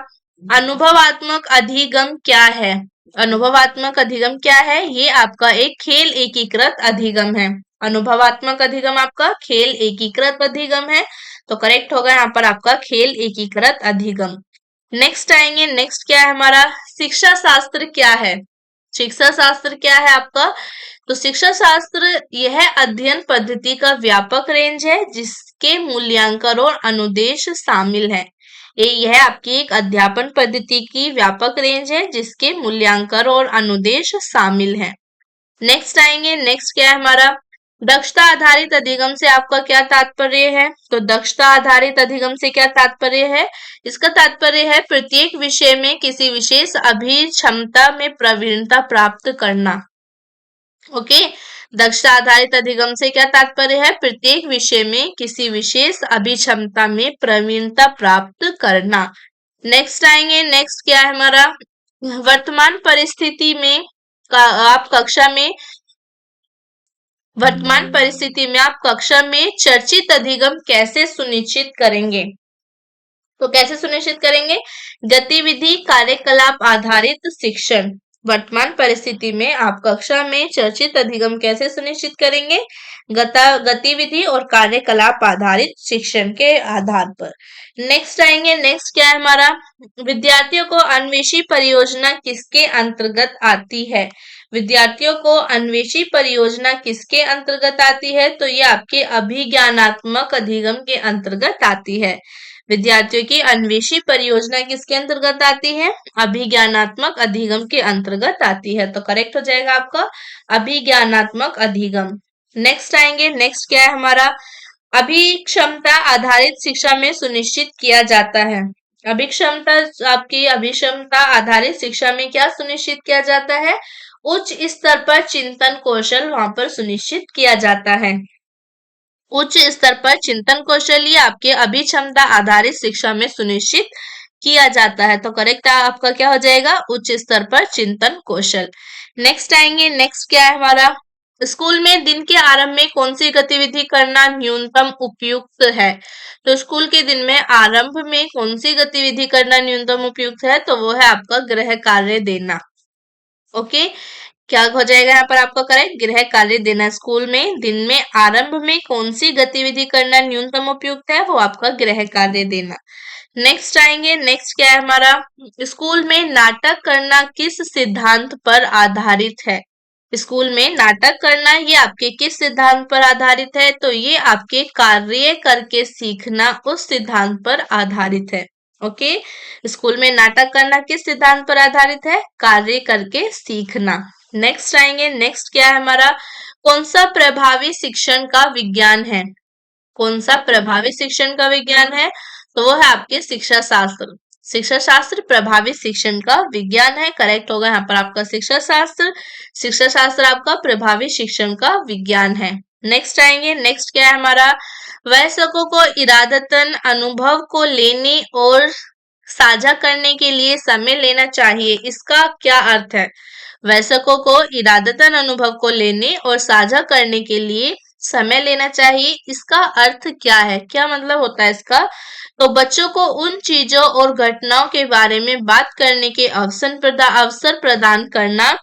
अनुभवात्मक अधिगम क्या है। अनुभवात्मक अधिगम क्या है, ये आपका एक खेल एकीकृत अधिगम है। अनुभवात्मक अधिगम आपका खेल एकीकृत अधिगम है। तो करेक्ट होगा यहाँ पर आपका खेल एकीकृत अधिगम। नेक्स्ट आएंगे, नेक्स्ट क्या है हमारा, शिक्षा शास्त्र क्या है। शिक्षा शास्त्र क्या है आपका, तो शिक्षा शास्त्र यह अध्ययन पद्धति का व्यापक रेंज है जिसके मूल्यांकन और अनुदेश शामिल है। यह आपकी एक अध्यापन पद्धति की व्यापक रेंज है जिसके मूल्यांकन और अनुदेश शामिल है। नेक्स्ट आएंगे, नेक्स्ट क्या है हमारा, दक्षता आधारित अधिगम से आपका क्या तात्पर्य है। तो दक्षता आधारित अधिगम से क्या तात्पर्य है, इसका तात्पर्य है प्रत्येक विषय में किसी विशेष अभिक्षमता में प्रवीणता प्राप्त करना। ओके, दक्षता आधारित अधिगम से क्या तात्पर्य है, प्रत्येक विषय में किसी विशेष अभिक्षमता में प्रवीणता प्राप्त करना। नेक्स्ट आएंगे, नेक्स्ट क्या है हमारा, वर्तमान परिस्थिति में आप कक्षा में वर्तमान परिस्थिति में आप कक्षा में चर्चित अधिगम कैसे सुनिश्चित करेंगे? तो कैसे सुनिश्चित करेंगे? गतिविधि कार्यकलाप आधारित शिक्षण। वर्तमान परिस्थिति में आप कक्षा में चर्चित अधिगम कैसे सुनिश्चित करेंगे? गतिविधि और कार्यकलाप आधारित शिक्षण के आधार पर। नेक्स्ट आएंगे, नेक्स्ट क्या है हमारा? विद्यार्थियों को अन्वेषी परियोजना किसके अंतर्गत आती है? विद्यार्थियों को अन्वेषी परियोजना किसके अंतर्गत आती है? तो ये आपके अभिज्ञानात्मक अधिगम के अंतर्गत आती है। विद्यार्थियों की अन्वेषी परियोजना किसके अंतर्गत आती है? अभिज्ञानात्मक अधिगम के अंतर्गत आती है। तो करेक्ट हो जाएगा आपका अभिज्ञानात्मक अधिगम। नेक्स्ट आएंगे, नेक्स्ट क्या है हमारा? अभिक्षमता आधारित शिक्षा में सुनिश्चित किया जाता है। अभिक्षमता, आपकी अभिक्षमता आधारित शिक्षा में क्या सुनिश्चित किया जाता है? उच्च स्तर पर चिंतन कौशल वहां पर सुनिश्चित किया जाता है। उच्च स्तर पर चिंतन कौशल ये आपके अभिक्षमता आधारित शिक्षा में सुनिश्चित किया जाता है। तो करेक्ट आपका क्या हो जाएगा? उच्च स्तर पर चिंतन कौशल। नेक्स्ट आएंगे, नेक्स्ट क्या है हमारा? स्कूल में दिन के आरंभ में कौन सी गतिविधि करना न्यूनतम उपयुक्त है? तो स्कूल के दिन में आरंभ में कौन सी गतिविधि करना न्यूनतम उपयुक्त है? तो वो है आपका गृह कार्य देना। ओके, क्या हो जाएगा यहाँ पर आपका? करेक्ट, गृह कार्य देना। स्कूल में दिन में आरंभ में कौन सी गतिविधि करना न्यूनतम उपयुक्त है? वो आपका गृह कार्य देना। नेक्स्ट आएंगे, नेक्स्ट क्या है हमारा? स्कूल में नाटक करना किस सिद्धांत पर आधारित है? स्कूल में नाटक करना ये आपके किस सिद्धांत पर आधारित है? तो ये आपके कार्य करके सीखना उस सिद्धांत पर आधारित है। ओके, स्कूल में नाटक करना किस सिद्धांत पर आधारित है? कार्य करके सीखना। नेक्स्ट आएंगे, नेक्स्ट क्या है हमारा? कौन सा प्रभावी शिक्षण का विज्ञान है? कौन सा प्रभावी शिक्षण का विज्ञान है? तो वो है आपके शिक्षा शास्त्र। शिक्षा शास्त्र प्रभावी शिक्षण का विज्ञान है। करेक्ट होगा यहाँ पर आपका शिक्षा शास्त्र। शिक्षा शास्त्र आपका प्रभावी शिक्षण का विज्ञान है। नेक्स्ट आएंगे, नेक्स्ट क्या है हमारा? वयस्कों को इरादतन अनुभव को लेने और साझा करने के लिए समय लेना चाहिए। इसका क्या अर्थ है? वयस्कों को इरादतन अनुभव को लेने और साझा करने के लिए समय लेना चाहिए। इसका अर्थ क्या है? क्या मतलब होता है इसका? तो बच्चों को उन चीजों और घटनाओं के बारे में बात करने के अवसर प्रदान करना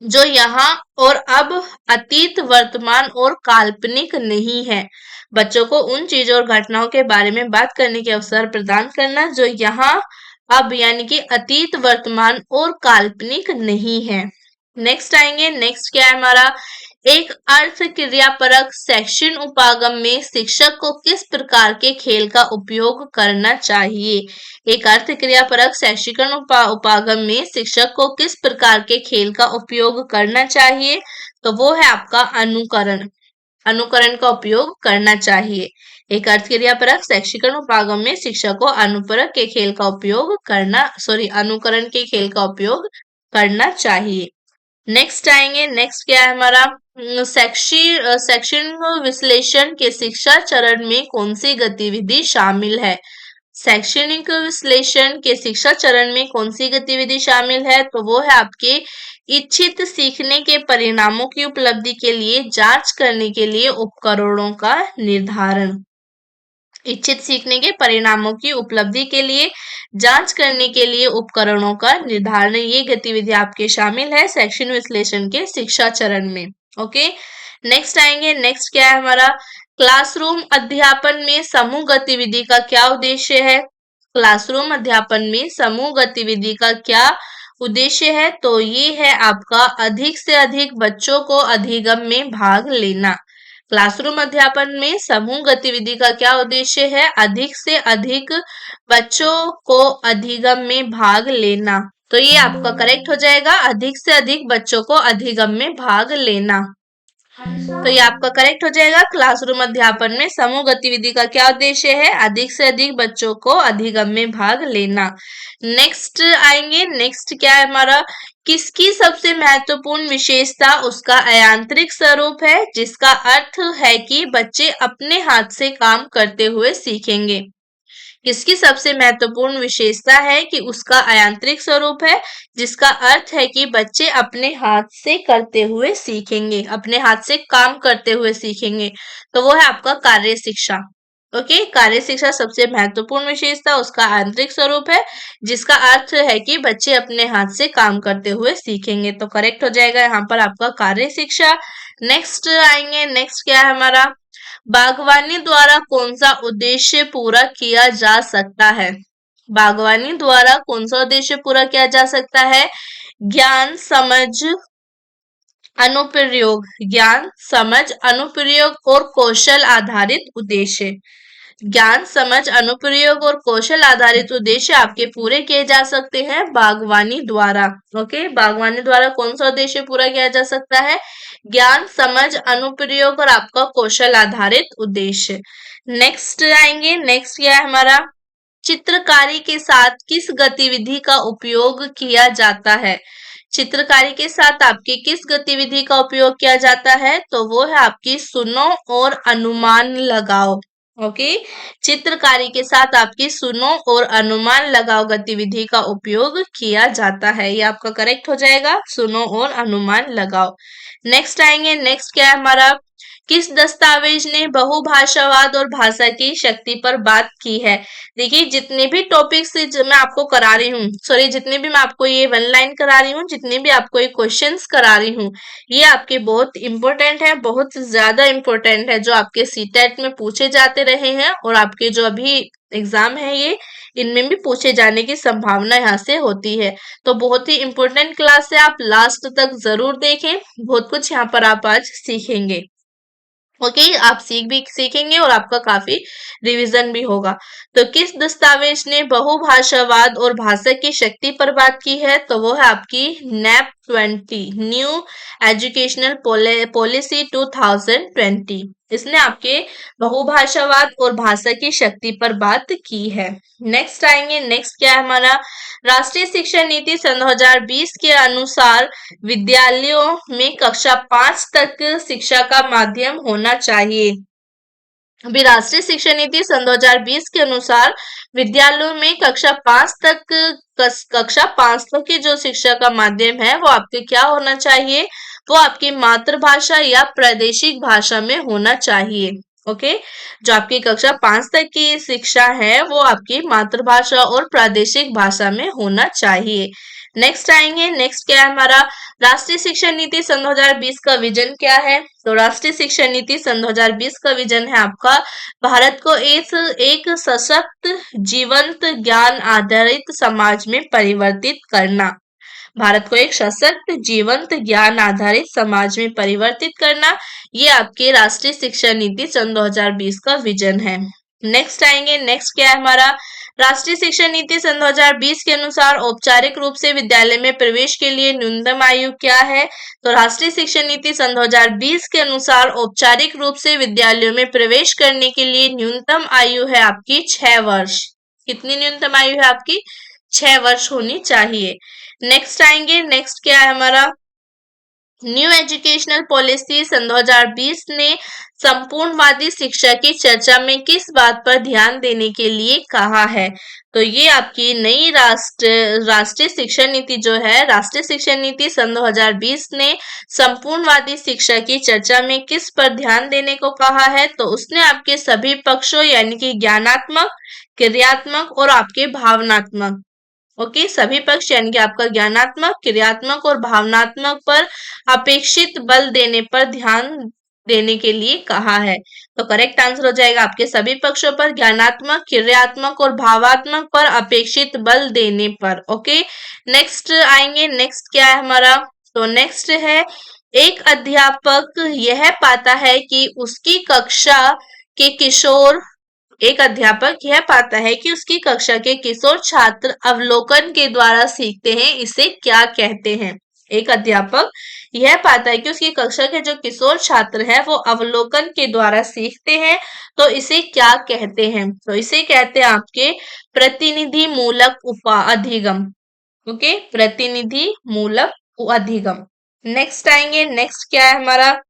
जो यहाँ और अब, अतीत, वर्तमान और काल्पनिक नहीं है। बच्चों को उन चीजों और घटनाओं के बारे में बात करने के अवसर प्रदान करना जो यहाँ अब यानी कि अतीत, वर्तमान और काल्पनिक नहीं है। नेक्स्ट आएंगे, नेक्स्ट क्या है हमारा? एक अर्थ क्रियापरक सेक्शन उपागम में शिक्षक को किस प्रकार के खेल का उपयोग करना चाहिए? एक अर्थ क्रियापरक शैक्षिकरण उपागम में शिक्षक को किस प्रकार के खेल का उपयोग करना चाहिए? तो वो है आपका अनुकरण। अनुकरण का उपयोग करना चाहिए। एक अर्थ क्रियापरक शैक्षिकरण उपागम में शिक्षक को अनुकरण के खेल का उपयोग करना चाहिए। नेक्स्ट आएंगे, नेक्स्ट क्या है हमारा? शैक्षणिक विश्लेषण के शिक्षा चरण में कौन सी गतिविधि शामिल है? शैक्षणिक विश्लेषण के शिक्षा चरण में कौन सी गतिविधि शामिल है? तो वो है आपके इच्छित सीखने के परिणामों की उपलब्धि के लिए जांच करने के लिए उपकरणों का निर्धारण। इच्छित सीखने के परिणामों की उपलब्धि के लिए जांच करने के लिए उपकरणों का निर्धारण, ये गतिविधि आपके शामिल है शैक्षणिक विश्लेषण के शिक्षा चरण में। ओके, नेक्स्ट आएंगे, नेक्स्ट क्या है हमारा? क्लासरूम अध्यापन में समूह गतिविधि का क्या उद्देश्य है? क्लासरूम अध्यापन में समूह गतिविधि का क्या उद्देश्य है? तो ये है आपका अधिक से अधिक बच्चों को अधिगम में भाग लेना। क्लासरूम अध्यापन में समूह गतिविधि का क्या उद्देश्य है? अधिक से अधिक बच्चों को अधिगम में भाग लेना। तो ये आपका करेक्ट हो जाएगा, अधिक से अधिक बच्चों को अधिगम में भाग लेना। तो ये आपका करेक्ट हो जाएगा। क्लासरूम अध्यापन में समूह गतिविधि का क्या उद्देश्य है? अधिक से अधिक बच्चों को अधिगम में भाग लेना। नेक्स्ट आएंगे, नेक्स्ट क्या है हमारा? किसकी सबसे महत्वपूर्ण विशेषता उसका अयांत्रिक स्वरूप है, जिसका अर्थ है कि बच्चे अपने हाथ से काम करते हुए सीखेंगे। किसकी सबसे महत्वपूर्ण विशेषता है कि उसका अयांत्रिक स्वरूप है, जिसका अर्थ है कि बच्चे अपने हाथ से करते हुए सीखेंगे, अपने हाथ से काम करते हुए सीखेंगे। तो वो है आपका कार्य शिक्षा। ओके, कार्य शिक्षा सबसे महत्वपूर्ण विशेषता उसका आंतरिक स्वरूप है, जिसका अर्थ है कि बच्चे अपने हाथ से काम करते हुए सीखेंगे। तो करेक्ट हो जाएगा यहाँ पर आपका कार्य शिक्षा। नेक्स्ट आएंगे, नेक्स्ट क्या है हमारा, बागवानी द्वारा कौन सा उद्देश्य पूरा किया जा सकता है। बागवानी द्वारा कौन सा उद्देश्य पूरा किया जा सकता है, ज्ञान समझ अनुप्रयोग, ज्ञान समझ अनुप्रयोग और कौशल आधारित उद्देश्य। ज्ञान समझ अनुप्रयोग और कौशल आधारित उद्देश्य आपके पूरे किए जा सकते हैं बागवानी द्वारा। ओके, बागवानी द्वारा कौन सा उद्देश्य पूरा किया जा सकता है, ज्ञान समझ अनुप्रयोग और आपका कौशल आधारित उद्देश्य। नेक्स्ट आएंगे, नेक्स्ट क्या है हमारा, चित्रकारी के साथ किस गतिविधि का उपयोग किया जाता है। चित्रकारी के साथ आपकी किस गतिविधि का उपयोग किया जाता है, तो वो है आपकी सुनो और अनुमान लगाओ। ओके, चित्रकारी के साथ आपकी सुनो और अनुमान लगाओ गतिविधि का उपयोग किया जाता है। ये आपका करेक्ट हो जाएगा, सुनो और अनुमान लगाओ। नेक्स्ट आएंगे, नेक्स्ट क्या है हमारा, किस दस्तावेज ने बहुभाषावाद और भाषा की शक्ति पर बात की है। देखिए, जितने भी टॉपिक्स मैं आपको करा रही हूँ, सॉरी, जितने भी मैं आपको ये वन लाइन करा रही हूँ, जितने भी आपको ये क्वेश्चंस करा रही हूँ, ये आपके बहुत इंपॉर्टेंट है, बहुत ज्यादा इंपॉर्टेंट है, जो आपके सीटेट में पूछे जाते रहे हैं और आपके जो अभी एग्जाम है ये, इनमें भी पूछे जाने की संभावना यहाँ से होती है। तो बहुत ही इंपॉर्टेंट क्लास है, आप लास्ट तक जरूर देखें, बहुत कुछ यहाँ पर आप आज सीखेंगे। ओके, आप सीखेंगे और आपका काफी रिवीजन भी होगा। तो किस दस्तावेज ने बहुभाषावाद और भाषा की शक्ति पर बात की है, तो वो है आपकी नैप 20, न्यू एजुकेशनल पॉलिसी 2020। इसने आपके बहुभाषावाद और भाषा की शक्ति पर बात की है। नेक्स्ट आएंगे, नेक्स्ट क्या है हमारा, राष्ट्रीय शिक्षा नीति सन 2020 के अनुसार विद्यालयों में कक्षा 5 तक शिक्षा का माध्यम होना चाहिए। अभी राष्ट्रीय शिक्षा नीति सन 2020 के अनुसार विद्यालयों में कक्षा 5 तक की जो शिक्षा का माध्यम है वो आपके क्या होना चाहिए, वो आपकी मातृभाषा या प्रादेशिक भाषा में होना चाहिए। ओके, जो आपकी कक्षा 5 तक की शिक्षा है वो आपकी मातृभाषा और प्रादेशिक भाषा में होना चाहिए। नेक्स्ट आएंगे, नेक्स्ट क्या है हमारा, राष्ट्रीय शिक्षा नीति सन 2020 का विजन क्या है। तो राष्ट्रीय शिक्षा नीति सन 2020 का विजन है आपका भारत को एक सशक्त जीवंत ज्ञान आधारित समाज में परिवर्तित करना। भारत को एक सशक्त जीवंत ज्ञान आधारित समाज में परिवर्तित करना, ये आपके राष्ट्रीय शिक्षा नीति सन 2020 का विजन है। नेक्स्ट आएंगे, नेक्स्ट क्या है हमारा, राष्ट्रीय शिक्षा नीति सन 2020 के अनुसार औपचारिक रूप से विद्यालय में प्रवेश के लिए न्यूनतम आयु क्या है। तो राष्ट्रीय शिक्षा नीति सन 2020 के अनुसार औपचारिक रूप से विद्यालयों में प्रवेश करने के लिए न्यूनतम आयु है आपकी 6 वर्ष। कितनी न्यूनतम आयु है आपकी, 6 वर्ष होनी चाहिए। नेक्स्ट आएंगे, नेक्स्ट क्या है हमारा, न्यू एजुकेशनल पॉलिसी सन 2020 ने संपूर्णवादी शिक्षा की चर्चा में किस बात पर ध्यान देने के लिए कहा है। तो ये आपकी नई राष्ट्रीय शिक्षा नीति जो है, राष्ट्रीय शिक्षा नीति सन 2020 ने संपूर्णवादी शिक्षा की चर्चा में किस पर ध्यान देने को कहा है। तो उसने आपके सभी पक्षों यानी कि ज्ञानात्मक, क्रियात्मक और आपके भावनात्मक, ओके, सभी पक्ष यानी कि आपका ज्ञानात्मक, क्रियात्मक और भावनात्मक पर अपेक्षित बल देने पर ध्यान देने के लिए कहा है। तो करेक्ट आंसर हो जाएगा आपके सभी पक्षों पर, ज्ञानात्मक, क्रियात्मक और भावात्मक पर अपेक्षित बल देने पर। ओके, नेक्स्ट आएंगे, नेक्स्ट क्या है हमारा, तो नेक्स्ट है एक अध्यापक यह पाता है कि उसकी कक्षा के किशोर एक अध्यापक यह पाता है कि उसकी कक्षा के किशोर छात्र अवलोकन के द्वारा सीखते हैं, इसे क्या कहते हैं। एक अध्यापक यह पाता है कि उसकी कक्षा के जो किशोर छात्र हैं वो अवलोकन के द्वारा सीखते हैं, तो इसे क्या कहते हैं। तो इसे कहते हैं आपके प्रतिनिधि मूलक अधिगम। ओके, प्रतिनिधि मूलक अधिगम। नेक्स्ट आएंगे, नेक्स्ट क्या है हमारा,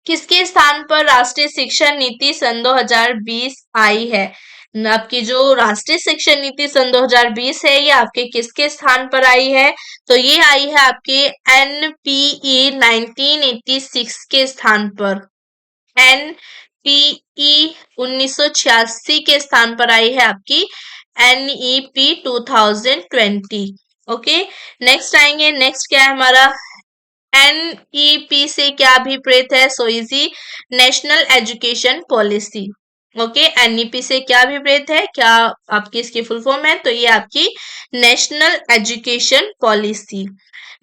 किसके स्थान पर राष्ट्रीय शिक्षा नीति सन 2020 आई है। आपकी जो राष्ट्रीय शिक्षा नीति सन 2020 है ये आपके किसके स्थान पर आई है? तो ये आई है आपके एनपीई 1986 के स्थान पर। एनपीई 1986 के स्थान पर आई है आपकी एनईपी 2020। ओके, नेक्स्ट आएंगे। नेक्स्ट क्या है हमारा? एनईपी से क्या अभिप्रेत है? So easy, national education policy. Okay, NEP से क्या अभिप्रेत है? क्या आपकी इसकी फुल फॉर्म है? तो ये आपकी नेशनल एजुकेशन पॉलिसी।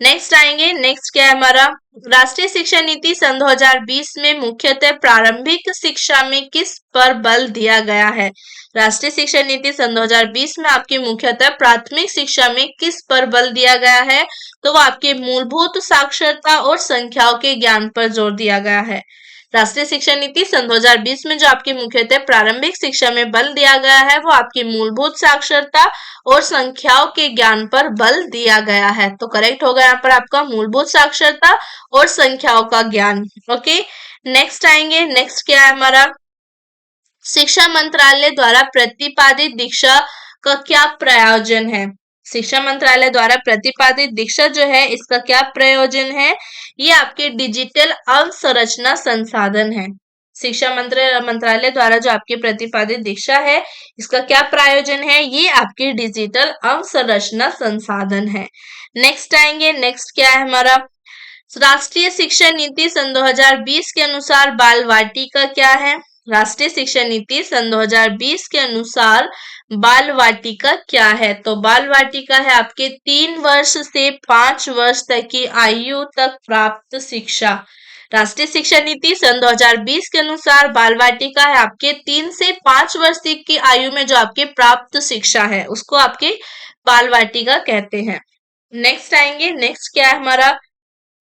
नेक्स्ट आएंगे। नेक्स्ट क्या है हमारा? राष्ट्रीय शिक्षा नीति सन 2020 में मुख्यतः प्रारंभिक शिक्षा में किस पर बल दिया गया है? राष्ट्रीय शिक्षा नीति सन 2020 में आपकी मुख्यतः प्राथमिक शिक्षा में किस पर बल दिया गया है? तो वो आपके मूलभूत साक्षरता और संख्याओं के ज्ञान पर जोर दिया गया है। राष्ट्रीय शिक्षा नीति सन 2020 में जो आपकी मुख्यतः प्रारंभिक शिक्षा में बल दिया गया है वो आपकी मूलभूत साक्षरता और संख्याओं के ज्ञान पर बल दिया गया है। तो करेक्ट होगा यहाँ पर आपका मूलभूत साक्षरता और संख्याओं का ज्ञान। ओके, नेक्स्ट आएंगे। नेक्स्ट क्या है हमारा? शिक्षा मंत्रालय द्वारा प्रतिपादित दीक्षा का क्या प्रयोजन है? शिक्षा मंत्रालय द्वारा प्रतिपादित दीक्षा जो है इसका क्या प्रयोजन है? ये आपके डिजिटल अवसंरचना संसाधन है। शिक्षा मंत्रालय द्वारा जो आपकी प्रतिपादित दीक्षा है इसका क्या प्रयोजन है? ये आपकी डिजिटल अवसंरचना संसाधन है। नेक्स्ट आएंगे। नेक्स्ट क्या है हमारा? राष्ट्रीय शिक्षा नीति सन 2020 के अनुसार बाल वाटिका क्या है? राष्ट्रीय शिक्षा नीति सन 2020 के अनुसार बाल वाटिका क्या है? तो बाल वाटिका है आपके 3 वर्ष से 5 वर्ष तक की आयु तक प्राप्त शिक्षा। राष्ट्रीय शिक्षा नीति सन 2020 के अनुसार बाल वाटिका है आपके 3 से 5 वर्ष तक की आयु में जो आपके प्राप्त शिक्षा है उसको आपके बाल वाटिका कहते हैं। नेक्स्ट आएंगे। नेक्स्ट क्या है हमारा?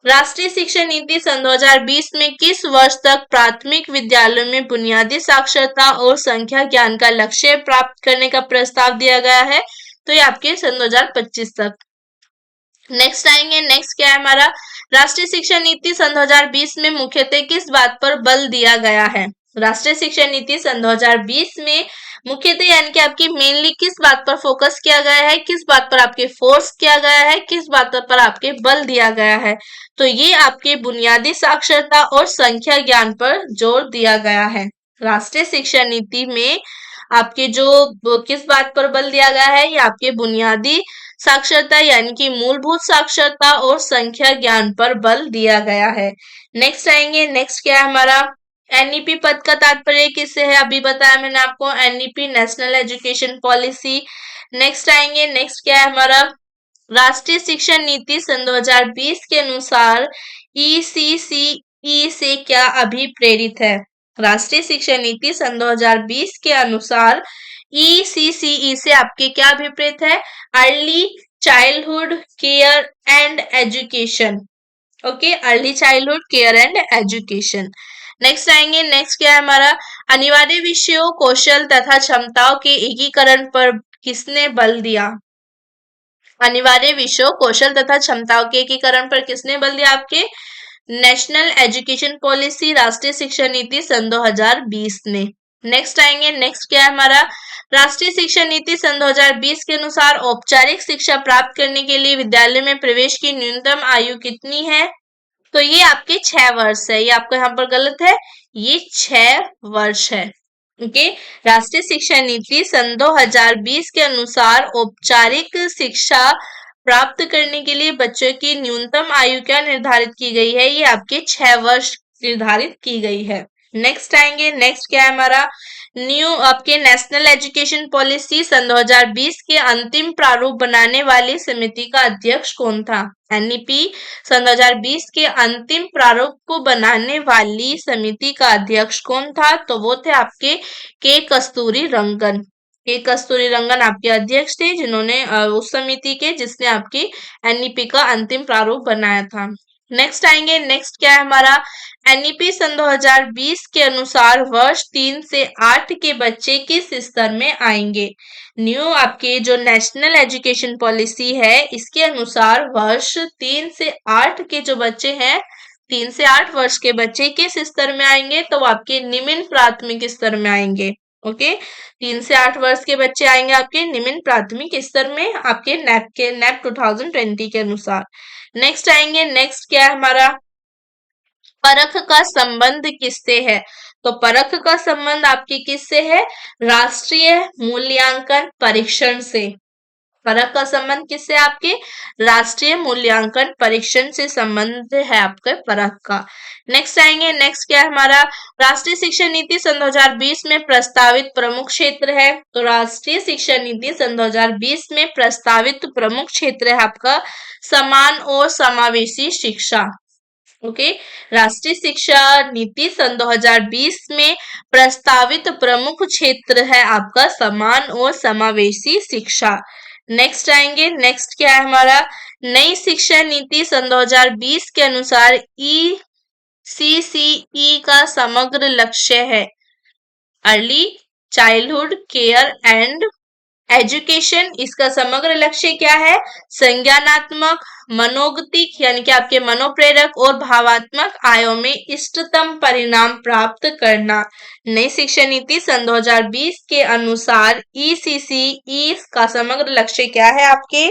राष्ट्रीय शिक्षा नीति सन 2020 में किस वर्ष तक प्राथमिक विद्यालयों में बुनियादी साक्षरता और संख्या ज्ञान का लक्ष्य प्राप्त करने का प्रस्ताव दिया गया है? तो ये आपके सन 2025 तक। नेक्स्ट आएंगे। नेक्स्ट क्या है हमारा? राष्ट्रीय शिक्षा नीति सन 2020 में मुख्यतः किस बात पर बल दिया गया है? राष्ट्रीय शिक्षा नीति सन 2020 में मुख्यतः यानी कि आपकी मेनली किस बात पर फोकस किया गया है? किस बात पर आपके फोर्स किया गया है? किस बात पर आपके बल दिया गया है? तो ये आपके बुनियादी साक्षरता और संख्या ज्ञान पर जोर दिया गया है। राष्ट्रीय शिक्षा नीति में आपके जो किस बात पर बल दिया गया है? ये आपके बुनियादी साक्षरता यानी कि मूलभूत साक्षरता और संख्या ज्ञान पर बल दिया गया है। नेक्स्ट आएंगे। नेक्स्ट क्या है हमारा? एनईपी पद का तात्पर्य किससे है? अभी बताया मैंने आपको, NEP national education policy. Next आएंगे। नेक्स्ट क्या है हमारा? राष्ट्रीय शिक्षा नीति सन 2020 के अनुसार ईसीसीई से क्या अभिप्रेरित है? राष्ट्रीय शिक्षा नीति सन 2020 के अनुसार ईसीसीई से आपके क्या अभिप्रेत है? Early childhood care and education. Okay, early childhood care and education. Next आएंगे। नेक्स्ट क्या है हमारा? अनिवार्य विषयों, कौशल तथा क्षमताओं के एकीकरण पर किसने बल दिया? अनिवार्य विषयों, कौशल तथा क्षमताओं के एकीकरण पर किसने बल दिया? आपके नेशनल एजुकेशन पॉलिसी, राष्ट्रीय शिक्षा नीति सन 2020 ने। नेक्स्ट आएंगे। नेक्स्ट क्या है हमारा? राष्ट्रीय शिक्षा नीति सन 2020 के अनुसार औपचारिक शिक्षा प्राप्त करने के लिए विद्यालय में प्रवेश की न्यूनतम आयु कितनी है? तो ये आपके 6 वर्ष है। ये आपको यहाँ पर गलत है, ये 6 वर्ष है। ओके, राष्ट्रीय शिक्षा नीति सन 2020 के अनुसार औपचारिक शिक्षा प्राप्त करने के लिए बच्चों की न्यूनतम आयु क्या निर्धारित की गई है? ये आपके 6 वर्ष निर्धारित की गई है। नेक्स्ट आएंगे। नेक्स्ट क्या है हमारा? न्यू आपके नेशनल एजुकेशन पॉलिसी सन 2020 के अंतिम प्रारूप बनाने वाली समिति का अध्यक्ष कौन था? एनईपी सन 2020 के अंतिम प्रारूप को बनाने वाली समिति का अध्यक्ष कौन था? तो वो थे आपके के कस्तूरी रंगन। के कस्तूरी रंगन आपके अध्यक्ष थे जिन्होंने उस समिति के जिसने आपकी एनईपी का अंतिम प्रारूप बनाया था। नेक्स्ट आएंगे। नेक्स्ट क्या है हमारा? एनईपी सन 2020 के अनुसार वर्ष 3 से 8 के बच्चे किस स्तर में आएंगे? न्यू आपके जो नेशनल एजुकेशन पॉलिसी है इसके अनुसार वर्ष 3 से 8 के जो बच्चे हैं, 3 से 8 वर्ष के बच्चे किस स्तर में आएंगे? तो आपके निम्न प्राथमिक स्तर में आएंगे। ओके, 3 से 8 वर्ष के बच्चे आएंगे आपके निम्न प्राथमिक स्तर में आपके नैप 2020 के अनुसार। नेक्स्ट आएंगे, नेक्स्ट क्या है हमारा, परख का संबंध किससे है? तो परख का संबंध आपकी किससे है? राष्ट्रीय मूल्यांकन परीक्षण से। परख का संबंध किससे? आपके राष्ट्रीय मूल्यांकन परीक्षण से संबंध है आपके परख का। नेक्स्ट आएंगे, नेक्स्ट क्या है हमारा, राष्ट्रीय शिक्षा नीति सन 2020 में प्रस्तावित प्रमुख क्षेत्र है। तो राष्ट्रीय शिक्षा नीति सन 2020 में प्रस्तावित प्रमुख क्षेत्र है आपका समान और समावेशी शिक्षा। ओके, राष्ट्रीय शिक्षा नीति सन 2020 में प्रस्तावित प्रमुख क्षेत्र है आपका समान और समावेशी शिक्षा। नेक्स्ट आएंगे, नेक्स्ट क्या है हमारा, नई शिक्षा नीति सन 2020 के अनुसार ECCE का समग्र लक्ष्य है early childhood care and education. इसका समग्र लक्ष्य क्या है? संज्ञानात्मक, मनोगतिक यानी कि आपके मनोप्रेरक और भावात्मक आयों में इष्टतम परिणाम प्राप्त करना। नई शिक्षा नीति सन 2020 के अनुसार ECCE का समग्र लक्ष्य क्या है आपके?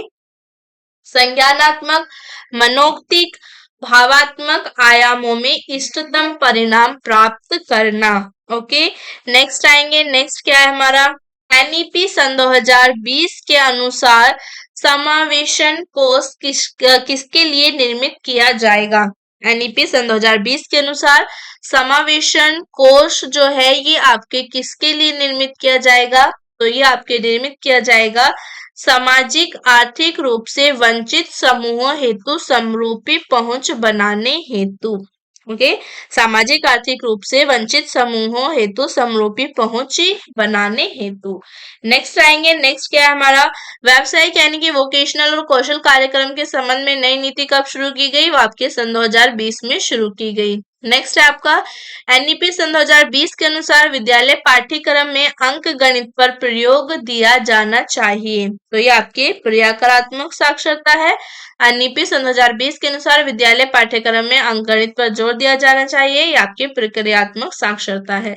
संज्ञानात्मक, मनोगतिक, भावात्मक आयामों में इष्टतम परिणाम प्राप्त करना। ओके, नेक्स्ट आएंगे, नेक्स्ट क्या है हमारा, NEP सन 2020 के अनुसार समावेशन कोष किसके लिए निर्मित किया जाएगा? NEP सन 2020 के अनुसार समावेशन कोष जो है ये आपके किसके लिए निर्मित किया जाएगा? तो ये आपके निर्मित किया जाएगा सामाजिक आर्थिक रूप से वंचित समूहों हेतु समरूपी पहुंच बनाने हेतु। ओके, सामाजिक आर्थिक रूप से वंचित समूहों हेतु समरूपी पहुंच बनाने हेतु। नेक्स्ट आएंगे, नेक्स्ट क्या है हमारा, व्यावसायिक यानी कि वोकेशनल और कौशल कार्यक्रम के संबंध में नई नीति कब शुरू की गई? वो आपके सन 2020 में शुरू की गई। नेक्स्ट है आपका NEP सन 2020 के अनुसार विद्यालय पाठ्यक्रम में अंक गणित पर प्रयोग दिया जाना चाहिए। तो ये आपके प्रक्रियात्मक साक्षरता है। NEP सन 2020 के अनुसार विद्यालय पाठ्यक्रम में अंकगणित पर जोर दिया जाना चाहिए। ये आपकी प्रक्रियात्मक साक्षरता है।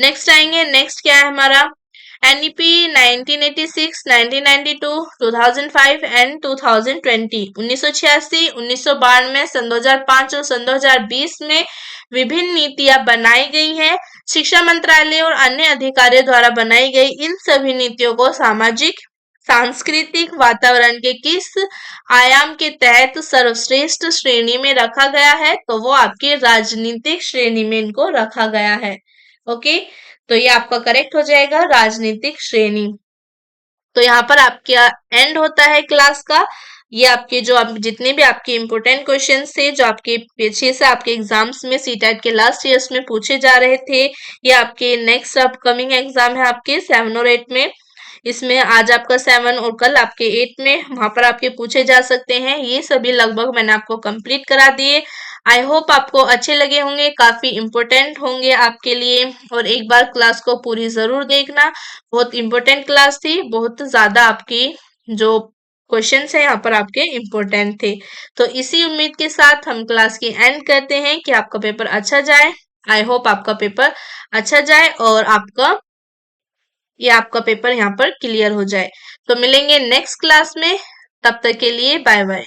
नेक्स्ट आएंगे, नेक्स्ट क्या है हमारा, NEP 1986, 1992, 2005 एंड 2020 1986, 1992, सन 2005 और सन 2020 में विभिन्न नीतियां बनाई गई हैं। शिक्षा मंत्रालय और अन्य अधिकारियों द्वारा बनाई गई इन सभी नीतियों को सामाजिक सांस्कृतिक वातावरण के किस आयाम के तहत सर्वश्रेष्ठ श्रेणी में रखा गया है? तो वो आपकी राजनीतिक श्रेणी में इनको रखा गया है। ओके, तो ये आपका करेक्ट हो जाएगा राजनीतिक श्रेणी। तो यहाँ पर आपका एंड होता है क्लास का। ये आपके जो आप जितने भी आपके इंपोर्टेंट क्वेश्चन थे जो आपके पीछे से आपके एग्जाम्स में CTET के लास्ट ईयर्स में पूछे जा रहे थे, ये आपके नेक्स्ट अपकमिंग एग्जाम है आपके 7 और 8 में। इसमें आज आपका 7 और कल आपके 8 में वहां पर आपके पूछे जा सकते हैं। ये सभी लगभग मैंने आपको कंप्लीट करा दिए। आई होप आपको अच्छे लगे होंगे, काफी इंपॉर्टेंट होंगे आपके लिए। और एक बार क्लास को पूरी जरूर देखना, बहुत इंपॉर्टेंट क्लास थी, बहुत ज्यादा आपकी जो क्वेश्चंस है यहाँ पर आपके इम्पोर्टेंट थे। तो इसी उम्मीद के साथ हम क्लास की एंड करते हैं कि आपका पेपर अच्छा जाए। आई होप आपका पेपर अच्छा जाए और आपका पेपर यहाँ पर क्लियर हो जाए। तो मिलेंगे नेक्स्ट क्लास में, तब तक के लिए बाय बाय।